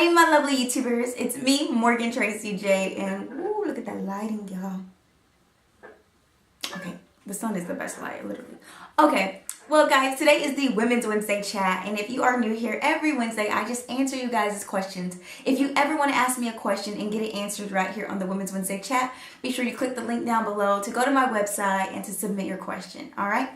Hey my lovely YouTubers, it's me, Morgan Tracy J, and ooh, look at that lighting, y'all. Okay, the sun is the best light, literally. Okay, well guys, today is the Women's Wednesday chat, and if you are new here, every Wednesday I just answer you guys' questions. If you ever want to ask me a question and get it answered right here on the Women's Wednesday chat, be sure you click the link down below to go to my website and to submit your question, alright?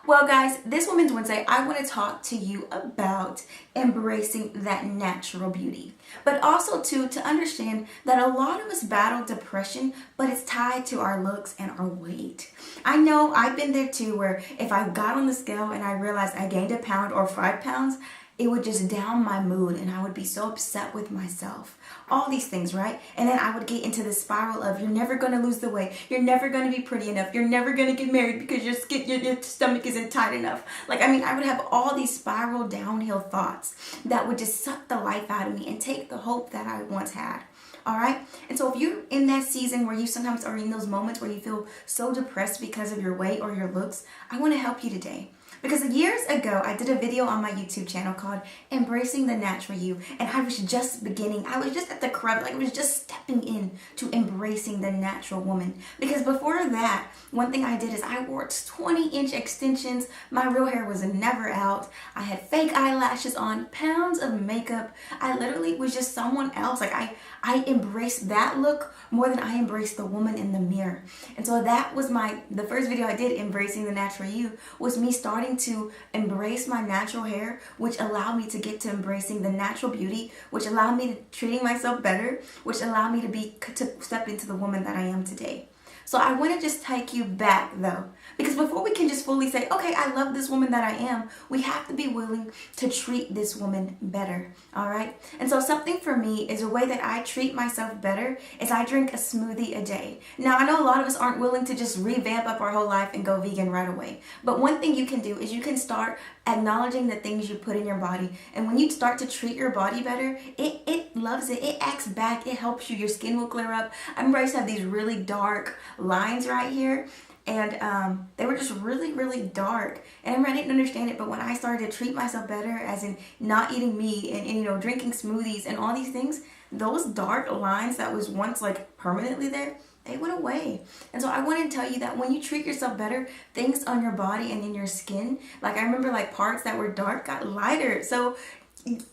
Well guys, this Women's Wednesday, I want to talk to you about embracing that natural beauty. But also to understand that a lot of us battle depression, but it's tied to our looks and our weight. I know I've been there too, where if I got on the scale and I realized I gained a pound or 5 pounds, it would just down my mood and I would be so upset with myself. All these things, right? And then I would get into this spiral of you're never going to lose the weight. You're never going to be pretty enough. You're never going to get married because your stomach isn't tight enough. I would have all these spiral downhill thoughts that would just suck the life out of me and take the hope that I once had. All right. And so if you're in that season where you sometimes are in those moments where you feel so depressed because of your weight or your looks, I want to help you today. Because years ago, I did a video on my YouTube channel called Embracing the Natural You. And I was just beginning. I was just at the crux. I was just stepping in to embracing the natural woman. Because before that, one thing I did is I wore 20-inch extensions. My real hair was never out. I had fake eyelashes on, pounds of makeup. I literally was just someone else. I embraced that look more than I embraced the woman in the mirror. And so that was the first video I did, Embracing the Natural You, was me starting to embrace my natural hair, which allowed me to get to embracing the natural beauty, which allowed me to treating myself better, which allowed me to step into the woman that I am today. So I want to just take you back though, because before we can just fully say, okay, I love this woman that I am, we have to be willing to treat this woman better, all right? And so something for me is a way that I treat myself better is I drink a smoothie a day. Now, I know a lot of us aren't willing to just revamp up our whole life and go vegan right away. But one thing you can do is you can start acknowledging the things you put in your body. And when you start to treat your body better, it loves it. It acts back. It helps you. Your skin will clear up. I remember I used to have these really dark lines right here. And they were just really, really dark. And I remember I didn't understand it, but when I started to treat myself better, as in not eating meat and drinking smoothies and all these things, those dark lines that was once like permanently there, they went away. And so I want to tell you that when you treat yourself better, things on your body and in your skin, like I remember like parts that were dark got lighter. So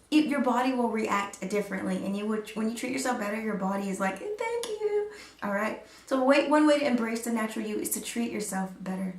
your body will react differently, and when you treat yourself better, your body is like, thank you. All right. So one way to embrace the natural you is to treat yourself better.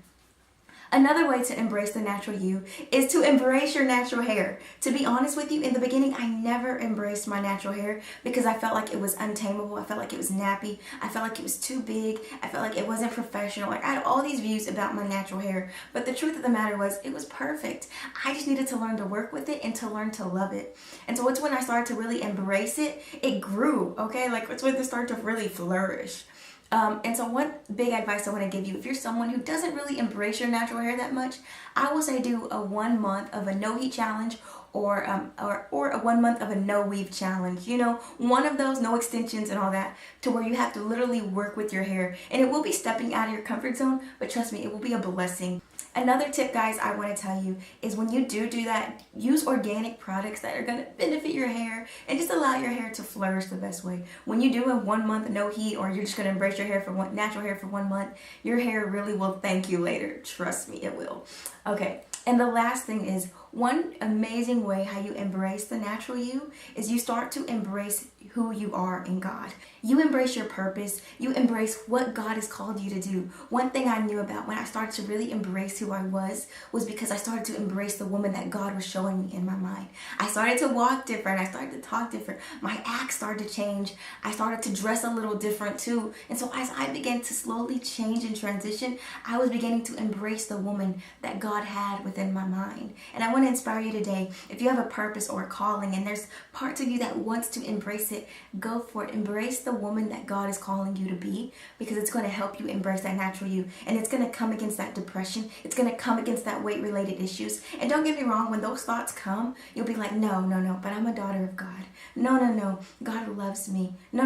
Another way to embrace the natural you is to embrace your natural hair. To be honest with you, in the beginning, I never embraced my natural hair because I felt like it was untamable. I felt like it was nappy. I felt like it was too big. I felt like it wasn't professional. Like I had all these views about my natural hair, but the truth of the matter was it was perfect. I just needed to learn to work with it and to learn to love it. And so it's when I started to really embrace it, it grew, okay? Like it's when it started to really flourish. And so one big advice I want to give you, if you're someone who doesn't really embrace your natural hair that much, I will say do a 1 month of a no heat challenge or a 1 month of a no weave challenge. You know, one of those, no extensions and all that, to where you have to literally work with your hair. And it will be stepping out of your comfort zone, but trust me, it will be a blessing. Another tip, guys, I want to tell you is when you do that, use organic products that are going to benefit your hair and just allow your hair to flourish the best way. When you do a 1 month no heat, or you're just going to embrace your hair natural hair for 1 month, your hair really will thank you later. Trust me, it will. Okay. And the last thing is, one amazing way how you embrace the natural you is you start to embrace who you are in God. You embrace your purpose. You embrace what God has called you to do. One thing I knew about when I started to really embrace who I was because I started to embrace the woman that God was showing me in my mind. I started to walk different. I started to talk different. My act started to change. I started to dress a little different too. And so as I began to slowly change and transition, I was beginning to embrace the woman that God had within my mind. And I want to inspire you today. If you have a purpose or a calling and there's parts of you that wants to embrace it, go for it. Embrace the woman that God is calling you to be, because it's going to help you embrace that natural you, and it's going to come against that depression. It's going to come against that weight related issues. And don't get me wrong, when those thoughts come, you'll be like, no, but I'm a daughter of God. No, God loves me. No.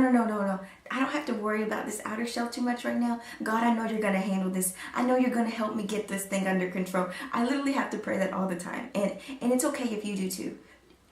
I don't have to worry about this outer shell too much right now. God, I know you're going to handle this. I know you're going to help me get this thing under control. I literally have to pray that all the time. And it's okay if you do too.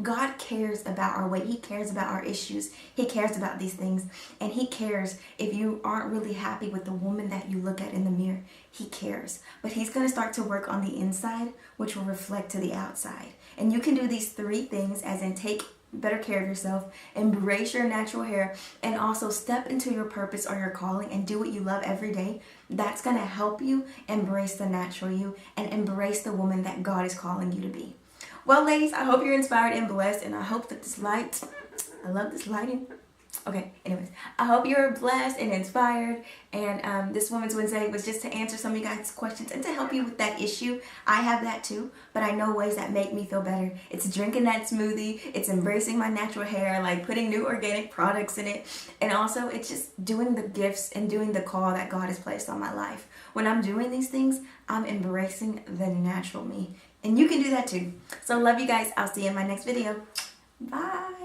God cares about our weight. He cares about our issues. He cares about these things. And He cares if you aren't really happy with the woman that you look at in the mirror. He cares. But He's going to start to work on the inside, which will reflect to the outside. And you can do these 3 things, as in take better care of yourself, embrace your natural hair, and also step into your purpose or your calling and do what you love every day. That's going to help you embrace the natural you and embrace the woman that God is calling you to be. Well, ladies, I hope you're inspired and blessed, and I hope that this light, I love this lighting. Okay, anyways, I hope you're blessed and inspired, and this Women's Wednesday was just to answer some of you guys' questions and to help you with that issue. I have that too, but I know ways that make me feel better. It's drinking that smoothie, it's embracing my natural hair, like putting new organic products in it, and also it's just doing the gifts and doing the call that God has placed on my life. When I'm doing these things, I'm embracing the natural me, and you can do that too. So love you guys. I'll see you in my next video. Bye.